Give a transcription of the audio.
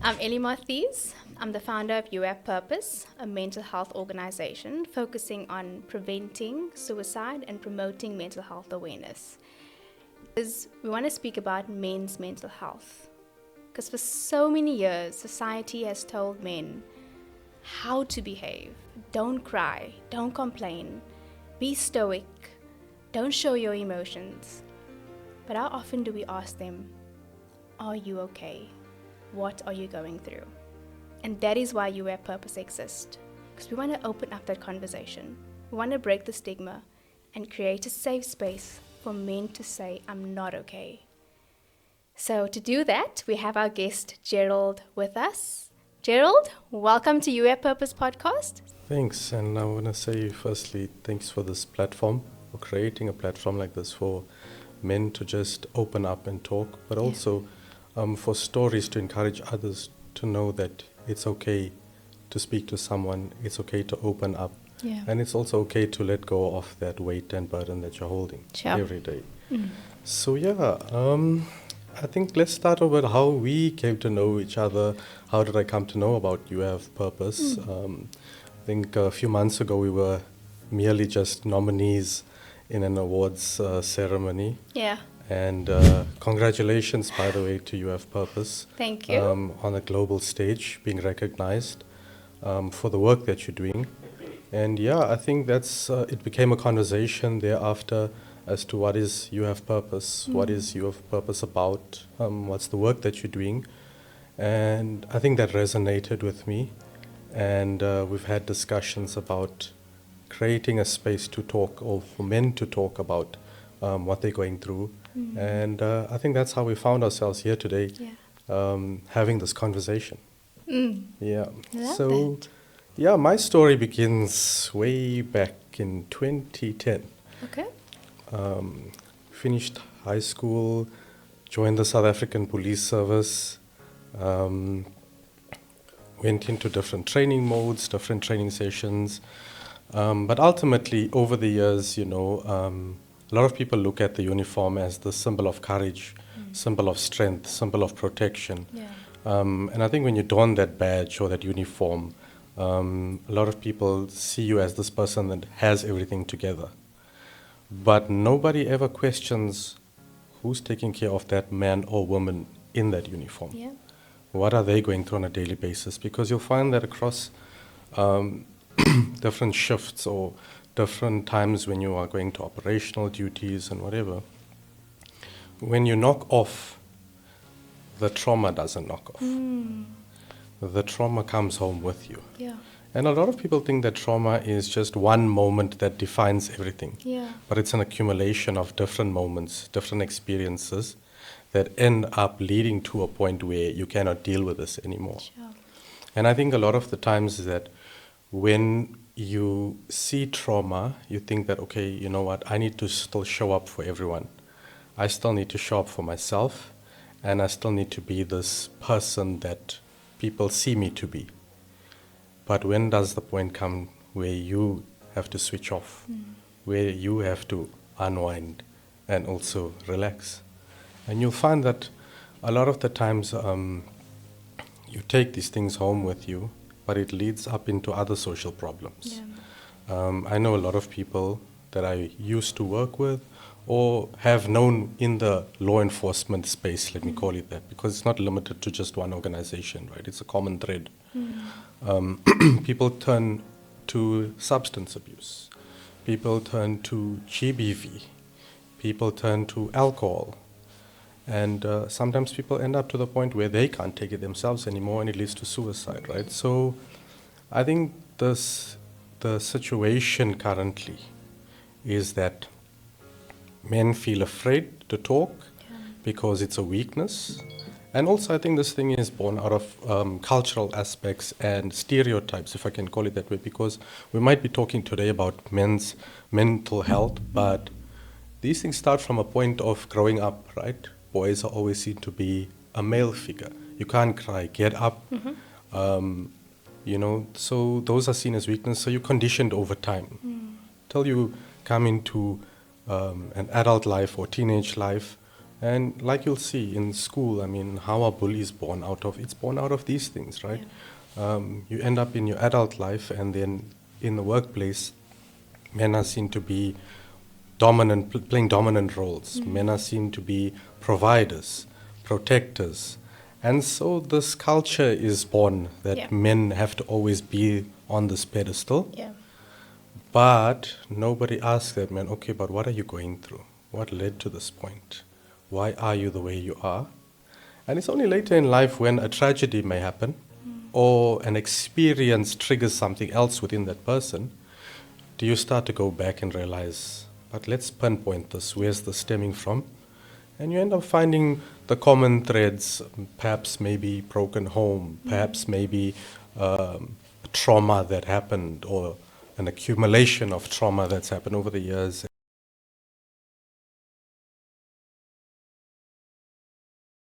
I'm Ellie Matthews. I'm the founder of You Have Purpose, a mental health organization focusing on preventing suicide and promoting mental health awareness. Because we want to speak about men's mental health. Because for so many years, society has told men how to behave. Don't cry, don't complain, be stoic, don't show your emotions. But how often do we ask them, are you okay? What are you going through? And that is why You Have Purpose exists. Because we want to open up that conversation. We want to break the stigma and create a safe space for men to say, I'm not okay. So to do that, we have our guest Gerald with us. Gerald, welcome to You Have Purpose podcast. Thanks, and I want to say firstly, thanks for this platform, for creating a platform like this for men to just open up and talk, but also for stories to encourage others to know that it's okay to speak to someone, it's okay to open up, and it's also okay to let go of that weight and burden that you're holding every day. So I think let's start off with how we came to know each other. How did I come to know about You Have Purpose? I think a few months ago we were merely just nominees in an awards ceremony. Yeah. And congratulations, by the way, to You Have Purpose. Thank you. On a global stage, being recognized for the work that you're doing. And I think that's it became a conversation thereafter as to what is You Have Purpose, what is You Have Purpose about, what's the work that you're doing. And I think that resonated with me. And we've had discussions about creating a space to talk, or for men to talk about what they're going through. And I think that's how we found ourselves here today, having this conversation. Love that. My story begins way back in 2010. Okay. Finished high school, joined the South African Police Service, went into different training modes, different training sessions. But ultimately, over the years, a lot of people look at the uniform as the symbol of courage, symbol of strength, symbol of protection. And I think when you don that badge or that uniform, a lot of people see you as this person that has everything together. But nobody ever questions who's taking care of that man or woman in that uniform. What are they going through on a daily basis? Because you'll find that across different shifts or different times when you are going to operational duties and whatever, when you knock off, the trauma doesn't knock off. The trauma comes home with you. And a lot of people think that trauma is just one moment that defines everything. But it's an accumulation of different moments, different experiences that end up leading to a point where you cannot deal with this anymore. And I think a lot of the times is that when you see trauma, you think that, okay, you know what, I need to still show up for everyone. I still need to show up for myself, and I still need to be this person that people see me to be. But when does the point come where you have to switch off, where you have to unwind and also relax? And you'll find that a lot of the times you take these things home with you, but it leads up into other social problems. I know a lot of people that I used to work with or have known in the law enforcement space, let me call it that, because it's not limited to just one organization, right? It's a common thread. People turn to substance abuse. People turn to GBV. People turn to alcohol. And sometimes people end up to the point where they can't take it themselves anymore, and it leads to suicide, right? So I think the situation currently is that men feel afraid to talk because it's a weakness. And also I think this thing is born out of cultural aspects and stereotypes, if I can call it that way, because we might be talking today about men's mental health, but these things start from a point of growing up, right? Boys are always seen to be a male figure. You can't cry, get up. So those are seen as weakness. So you're conditioned over time till you come into an adult life or teenage life And like you'll see in school, I mean, how are bullies born out of? It's born out of these things, right? You end up in your adult life, and then in the workplace, men are seen to be dominant, playing dominant roles. Men are seen to be providers, protectors. And so this culture is born that Yeah. men have to always be on this pedestal. Yeah. But nobody asks that man, okay, but what are you going through? What led to this point? Why are you the way you are? And it's only later in life when a tragedy may happen or an experience triggers something else within that person, do you start to go back and realize, but let's pinpoint this, where's this stemming from? And you end up finding the common threads, perhaps maybe broken home, perhaps maybe trauma that happened, or an accumulation of trauma that's happened over the years.